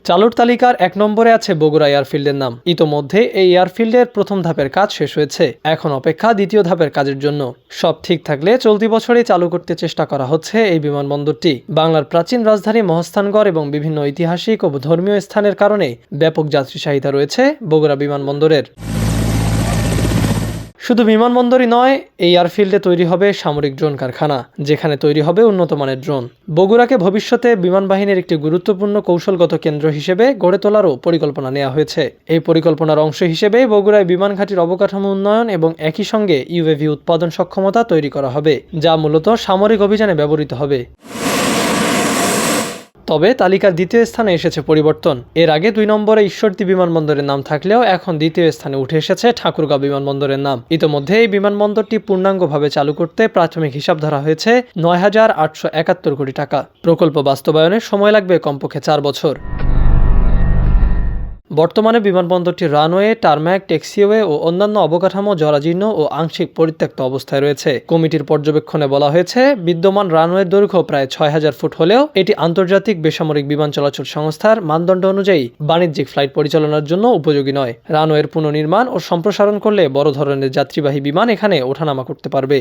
চালুর তালিকার ১ নম্বরে আছে বগুড়া এয়ারফিল্ডের নাম। ইতোমধ্যে এই এয়ারফিল্ডের প্রথম ধাপের কাজ শেষ হয়েছে, এখন অপেক্ষা দ্বিতীয় ধাপের কাজের জন্য। সব ঠিক থাকলে চলতি বছরেই চালু করতে চেষ্টা করা হচ্ছে এই বিমানবন্দরটি। বাংলার প্রাচীন রাজধানী মহাস্থানগড় এবং বিভিন্ন ঐতিহাসিক ও ধর্মীয় স্থানের কারণে ব্যাপক যাত্রী চাহিদা রয়েছে বগুড়া বিমানবন্দরের। শুধু বিমানবন্দরই নয়, এই এয়ারফিল্ডে তৈরি হবে সামরিক ড্রোন কারখানা, যেখানে তৈরি হবে উন্নত মানের ড্রোন। বগুড়াকে ভবিষ্যতে বিমান বাহিনীর একটি গুরুত্বপূর্ণ কৌশলগত কেন্দ্র হিসেবে গড়ে তোলারও পরিকল্পনা নেওয়া হয়েছে। এই পরিকল্পনার অংশ হিসেবে বগুড়ায় বিমান ঘাঁটির অবকাঠামো উন্নয়ন এবং একই সঙ্গে ইউএভি উৎপাদন সক্ষমতা তৈরি করা হবে, যা মূলত সামরিক অভিযানে ব্যবহৃত হবে। তবে তালিকার দ্বিতীয় স্থানে এসেছে পরিবর্তন। এর আগে ২ নম্বরে ঈশ্বরদী বিমানবন্দরের নাম থাকলেও এখন দ্বিতীয় স্থানে উঠে এসেছে ঠাকুরগাঁও বিমানবন্দরের নাম। ইতোমধ্যে এই বিমানবন্দরটি পূর্ণাঙ্গভাবে চালু করতে প্রাথমিক হিসাব ধরা হয়েছে ৯,৮৭১ কোটি টাকা। প্রকল্প বাস্তবায়নে সময় লাগবে কমপক্ষে ৪ বছর। বর্তমানে বিমানবন্দরটির রানওয়ে, টারম্যাক, ট্যাক্সিওয়ে ও অন্যান্য অবকাঠামো জরাজীর্ণ ও আংশিক পরিত্যক্ত অবস্থায় রয়েছে। কমিটির পর্যবেক্ষণে বলা হয়েছে, বিদ্যমান রানওয়ের দৈর্ঘ্য প্রায় ৬,০০০ ফুট হলেও এটি আন্তর্জাতিক বেসামরিক বিমান চলাচল সংস্থার মানদণ্ড অনুযায়ী বাণিজ্যিক ফ্লাইট পরিচালনার জন্য উপযোগী নয়। রানওয়ের পুনর্নির্মাণ ও সম্প্রসারণ করলে বড় ধরনের যাত্রীবাহী বিমান এখানে ওঠানামা করতে পারবে।